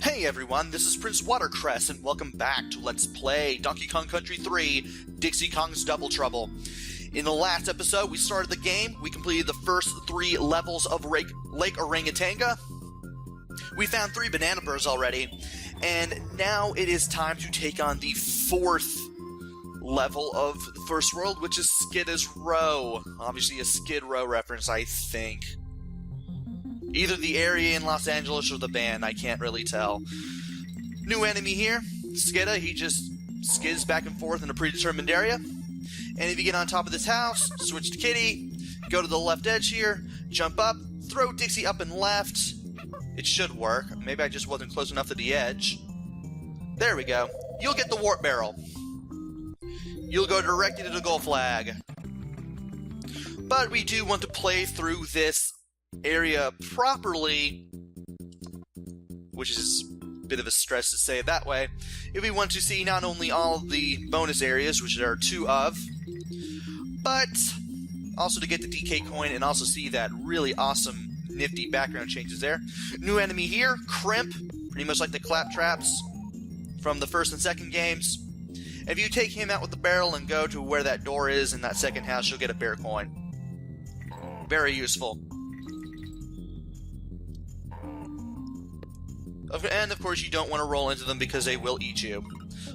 Hey everyone, this is Prince Watercress, and welcome back to Let's Play Donkey Kong Country 3, Dixie Kong's Double Trouble. In the last episode, we started the game, we completed the first 3 levels of Lake Orangutanga, we found 3 banana birds already, and now it is time to take on the 4th level of the first world, which is Skidda's Row. Obviously a Skid Row reference, I think. Either the area in Los Angeles or the band, I can't really tell. New enemy here, Skidda. He just skids back and forth in a predetermined area. And if you get on top of this house, switch to Kitty, go to the left edge here, jump up, throw Dixie up and left. It should work. Maybe I just wasn't close enough to the edge. There we go. You'll get the warp barrel. You'll go directly to the goal flag. But we do want to play through this area properly, which is a bit of a stress to say it that way, if we want to see not only all of the bonus areas, which there are 2 of, but also to get the DK coin and also see that really awesome nifty background changes there. New enemy here, Crimp, pretty much like the Claptraps from the first and second games. If you take him out with the barrel and go to where that door is in that second house, you'll get a bear coin. Very useful. And of course you don't want to roll into them because they will eat you.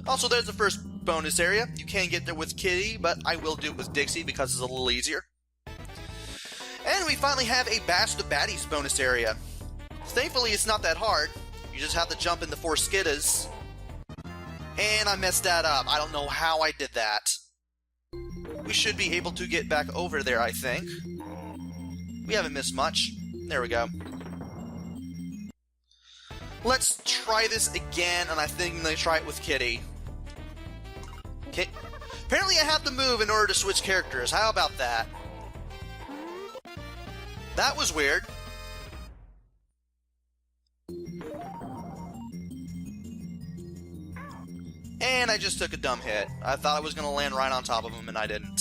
Also, there's the first bonus area. You can get there with Kitty, but I will do it with Dixie because it's a little easier. And we finally have a Bash the Baddies bonus area. Thankfully it's not that hard. You just have to jump in the 4 Skiddas. And I messed that up. I don't know how I did that. We should be able to get back over there, I think. We haven't missed much. There we go. Let's try this again, and I think I'm going to try it with Kitty. Okay. Apparently I have to move in order to switch characters. How about that? That was weird. And I just took a dumb hit. I thought I was going to land right on top of him, and I didn't.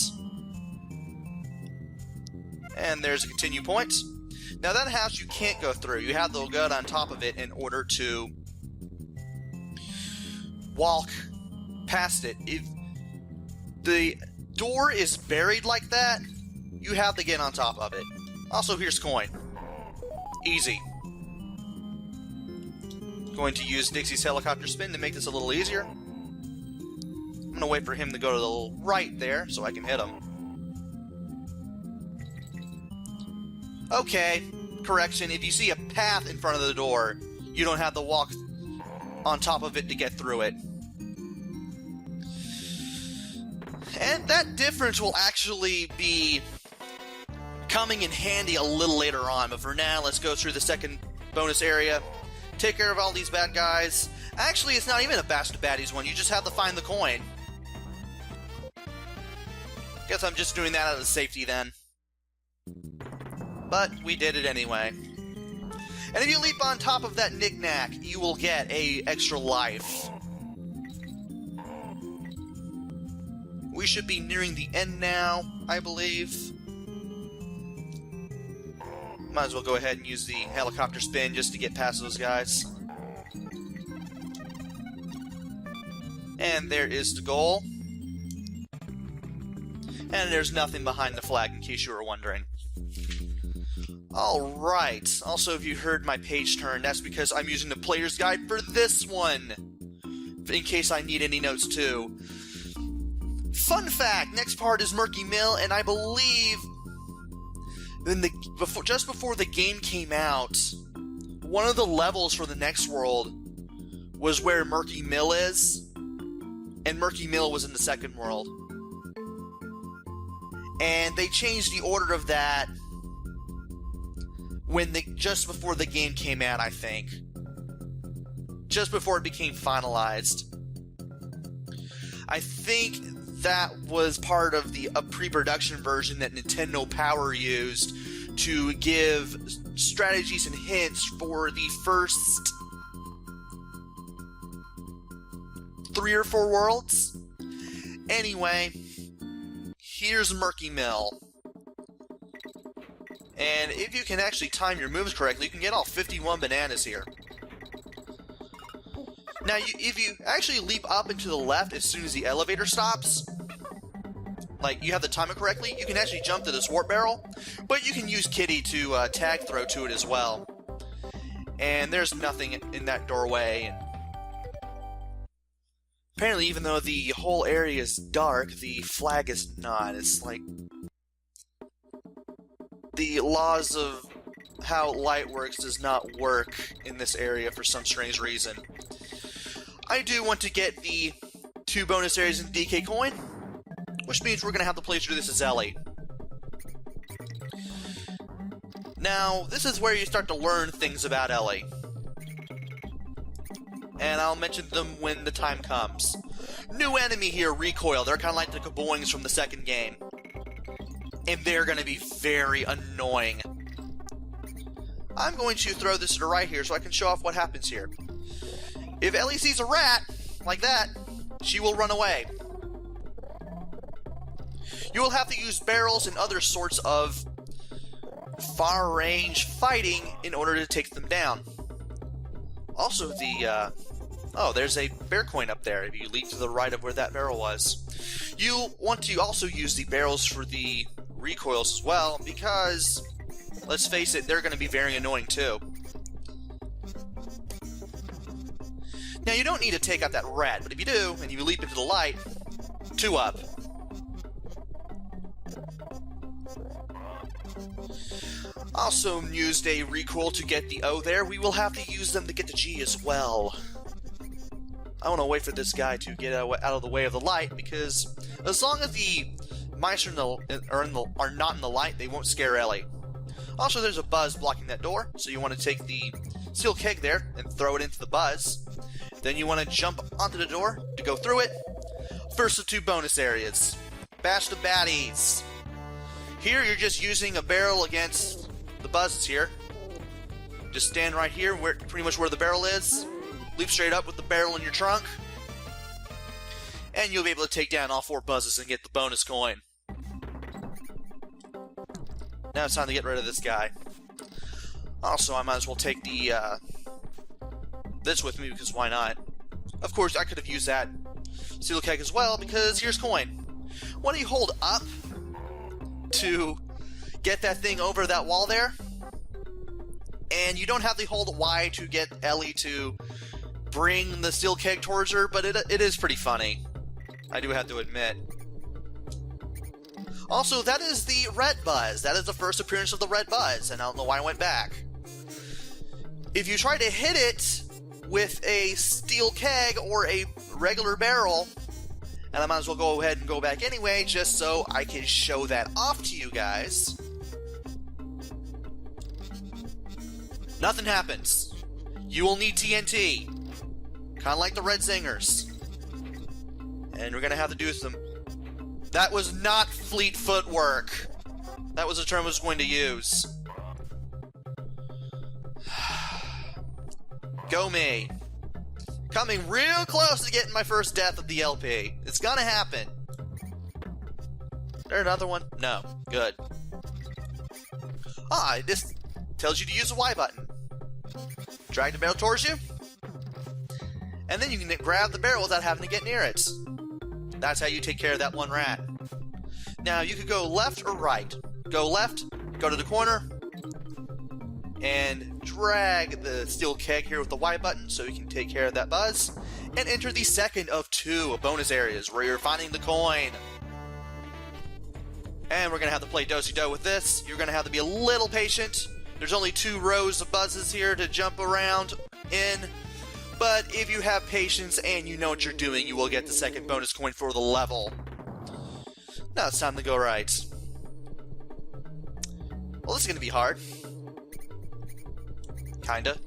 And there's a continue point. Now that house you can't go through. You have to go on top of it in order to walk past it. If the door is buried like that, you have to get on top of it. Also, here's coin. Easy. Going to use Dixie's helicopter spin to make this a little easier. I'm going to wait for him to go to the right there so I can hit him. Okay, correction, if you see a path in front of the door, you don't have to walk on top of it to get through it. And that difference will actually be coming in handy a little later on, but for now, let's go through the second bonus area, take care of all these bad guys. Actually, it's not even a Bash the Baddies one, you just have to find the coin. Guess I'm just doing that out of safety then. But we did it anyway. And if you leap on top of that knick-knack, you will get a extra life. We should be nearing the end now, I believe. Might as well go ahead and use the helicopter spin just to get past those guys. And there is the goal. And there's nothing behind the flag, in case you were wondering. Alright, also if you heard my page turn, that's because I'm using the player's guide for this one, in case I need any notes too. Fun fact, next part is Murky Mill, and I believe just before the game came out, one of the levels for the next world was where Murky Mill is, and Murky Mill was in the second world. And they changed the order of that just before the game came out, I think. Just before it became finalized. I think that was part of a pre-production version that Nintendo Power used to give strategies and hints for the first 3 or 4 worlds. Anyway, here's Murky Mill. And if you can actually time your moves correctly, you can get all 51 bananas here. Now, if you actually leap up and to the left as soon as the elevator stops, like you have the timer correctly, you can actually jump to this warp barrel, but you can use Kitty to tag throw to it as well. And there's nothing in that doorway. Apparently, even though the whole area is dark, the flag is not. It's like the laws of how light works does not work in this area for some strange reason. I do want to get the 2 bonus areas in DK coin, which means we're going to have to play through this as Ellie. Now, this is where you start to learn things about Ellie. And I'll mention them when the time comes. New enemy here, Recoil. They're kind of like the Kaboings from the second game. And they're going to be very annoying. I'm going to throw this to the right here so I can show off what happens here. If Ellie sees a rat, like that, she will run away. You will have to use barrels and other sorts of far-range fighting in order to take them down. Also, oh, there's a bear coin up there if you leap to the right of where that barrel was. You want to also use the barrels for the recoils as well, because, let's face it, they're going to be very annoying too. Now, you don't need to take out that rat, but if you do, and you leap into the light, 2 up. Also used a recoil to get the O there. We will have to use them to get the G as well. I want to wait for this guy to get out of the way of the light, because as long as the mice are not in the light, they won't scare Ellie. Also, there's a buzz blocking that door, so you want to take the steel keg there and throw it into the buzz. Then you want to jump onto the door to go through it. First of 2 bonus areas. Bash the baddies. Here, you're just using a barrel against the buzzes here. Just stand right here, pretty much where the barrel is. Leap straight up with the barrel in your trunk. And you'll be able to take down all 4 buzzes and get the bonus coin. Now it's time to get rid of this guy. Also, I might as well take the this with me, because why not? Of course, I could have used that steel keg as well, because here's coin. When you hold up to get that thing over that wall there, and you don't have to hold Y to get Ellie to bring the steel keg towards her, but it is pretty funny. I do have to admit. Also, that is the red buzz. That is the first appearance of the red buzz, and I don't know why I went back. If you try to hit it with a steel keg or a regular barrel, and I might as well go ahead and go back anyway, just so I can show that off to you guys. Nothing happens. You will need TNT. Kind of like the Red Zingers. And we're going to have to do some... That was not fleet footwork. That was the term I was going to use. Go me. Coming real close to getting my first death of the LP. It's gonna happen. Is there another one? No. Good. Ah, this tells you to use the Y button. Drag the barrel towards you. And then you can grab the barrel without having to get near it. That's how you take care of that one rat. Now, you could go left or right. Go left, go to the corner, and drag the steel keg here with the Y button so you can take care of that buzz, and enter the second of 2 bonus areas where you're finding the coin. And we're going to have to play do-si-do with this. You're going to have to be a little patient. There's only 2 rows of buzzes here to jump around in, but if you have patience and you know what you're doing, you will get the second bonus coin for the level. Now it's time to go right. Well, this is going to be hard. Kinda.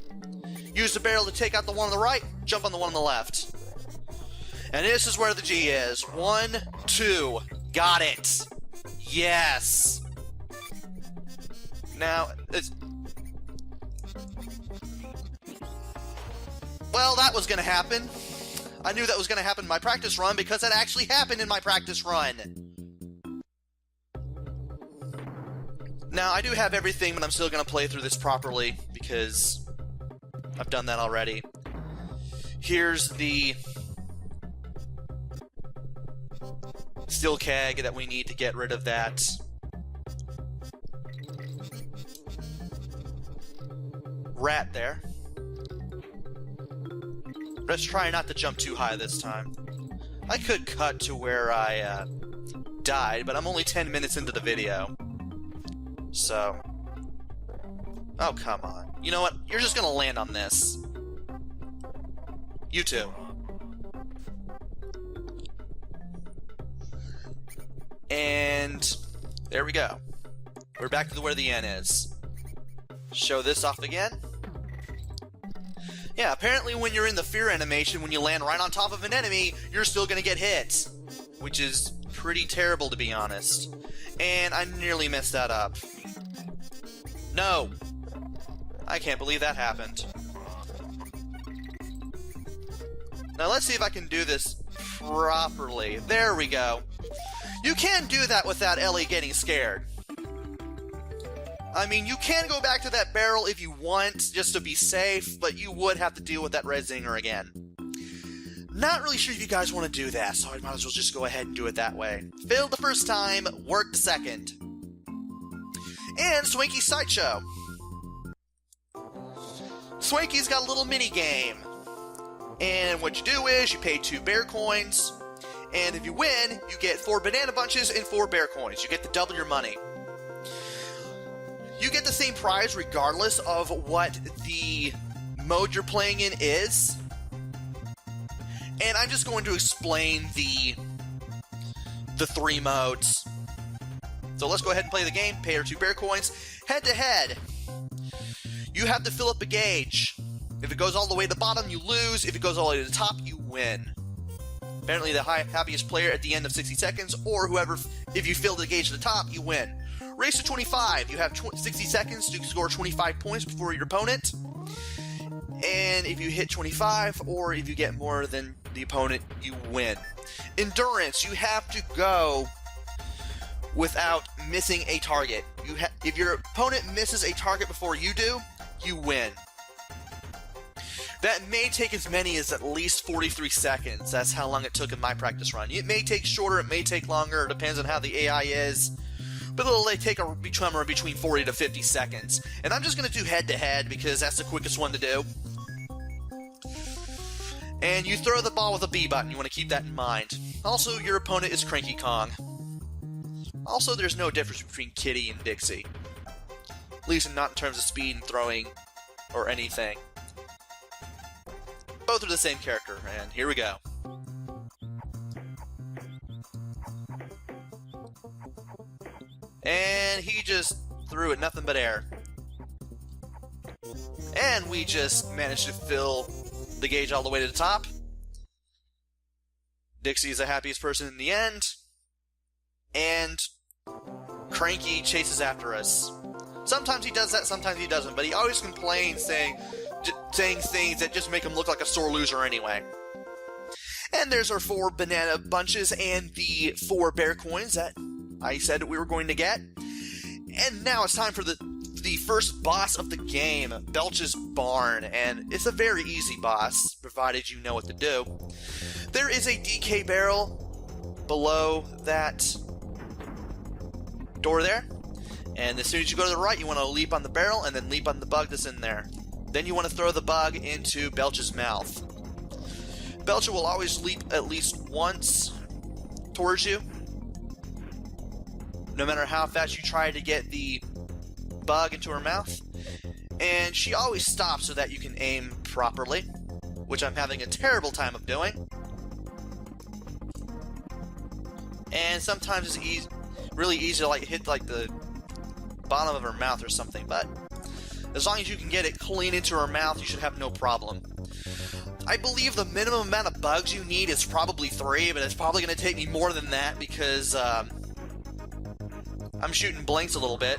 Use the barrel to take out the one on the right, jump on the one on the left. And this is where the G is. 1, 2. Got it. Yes. Now, it's... Well, that was going to happen. I knew that was going to happen in my practice run because that actually happened in my practice run. Now, I do have everything, but I'm still going to play through this properly because I've done that already. Here's the steel keg that we need to get rid of that rat there. Let's try not to jump too high this time. I could cut to where I died, but I'm only 10 minutes into the video. So... oh, come on. You know what? You're just gonna land on this. You too. And... there we go. We're back to where the N is. Show this off again. Yeah, apparently when you're in the fear animation, when you land right on top of an enemy, you're still gonna get hit. Which is pretty terrible, to be honest. And I nearly messed that up. No! I can't believe that happened. Now let's see if I can do this properly. There we go. You can do that without Ellie getting scared. I mean, you can go back to that barrel if you want, just to be safe, but you would have to deal with that red zinger again. Not really sure if you guys want to do that, so I might as well just go ahead and do it that way. Failed the first time, worked the second. And Swanky's sideshow. Swanky's got a little mini game. And what you do is you pay 2 bear coins, and if you win, you get 4 banana bunches and 4 bear coins. You get to double your money. You get the same prize regardless of what the mode you're playing in is. And I'm just going to explain the 3 modes. So let's go ahead and play the game. Pay your 2 bear coins. Head to head. You have to fill up a gauge. If it goes all the way to the bottom, you lose. If it goes all the way to the top, you win. Apparently the happiest player at the end of 60 seconds, or whoever, if you fill the gauge at the top, you win. Race to 25. You have 60 seconds to score 25 points before your opponent. And if you hit 25, or if you get more than the opponent, you win. Endurance. You have to go without missing a target. If your opponent misses a target before you do, you win. That may take as many as at least 43 seconds. That's how long it took in my practice run. It may take shorter, it may take longer, it depends on how the AI is. But it'll take somewhere between 40 to 50 seconds. And I'm just going to do head-to-head because that's the quickest one to do. And you throw the ball with a B button. You want to keep that in mind. Also, your opponent is Cranky Kong. Also, there's no difference between Kitty and Dixie. At least not in terms of speed and throwing or anything. Both are the same character, and here we go. And he just threw it nothing but air. And we just managed to fill the gauge all the way to the top. Dixie is the happiest person in the end. And Cranky chases after us. Sometimes he does that, sometimes he doesn't, but he always complains saying things that just make him look like a sore loser anyway. And there's our 4 banana bunches and the 4 bear coins that I said we were going to get. And now it's time for the first boss of the game, Belcha's Barn, and it's a very easy boss, provided you know what to do. There is a DK barrel below that door there, and as soon as you go to the right, you want to leap on the barrel and then leap on the bug that's in there. Then you want to throw the bug into Belcha's mouth. Belcha will always leap at least once towards you, no matter how fast you try to get the bug into her mouth. And she always stops so that you can aim properly, which I'm having a terrible time of doing. And sometimes it's really easy to hit the bottom of her mouth or something, but as long as you can get it clean into her mouth, you should have no problem. I believe the minimum amount of bugs you need is probably 3, but it's probably going to take me more than that because I'm shooting blanks a little bit.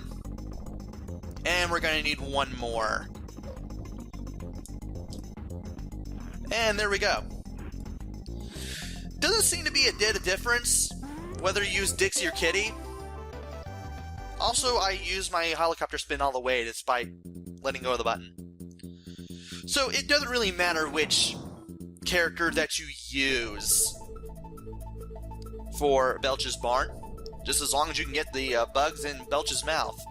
And we're going to need 1 more. And there we go. Doesn't seem to be a difference whether you use Dixie or Kitty. Also, I use my helicopter spin all the way despite letting go of the button. So it doesn't really matter which character that you use for Belcha's barn, just as long as you can get the bugs in Belcha's mouth.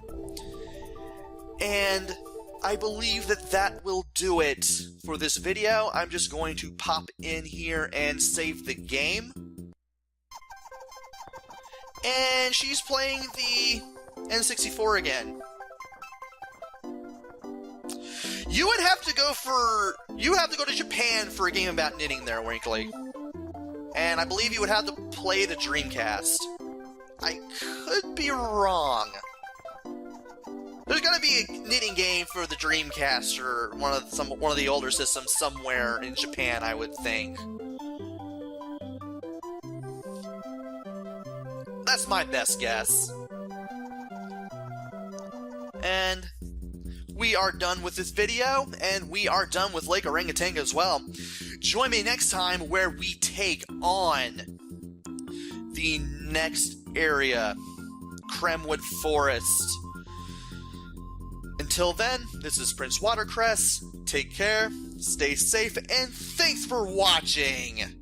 And I believe that that will do it for this video. I'm just going to pop in here and save the game. And she's playing the N64 again. You have to go to Japan for a game about knitting there, Winkley. And I believe you would have to play the Dreamcast. I could be wrong. There's gonna be a knitting game for the Dreamcast or one of the older systems somewhere in Japan, I would think. That's my best guess. And we are done with this video, and we are done with Lake Orangutango as well. Join me next time where we take on the next area, Kremwood Forest. Until then, this is Prince Watercress. Take care, stay safe, and thanks for watching!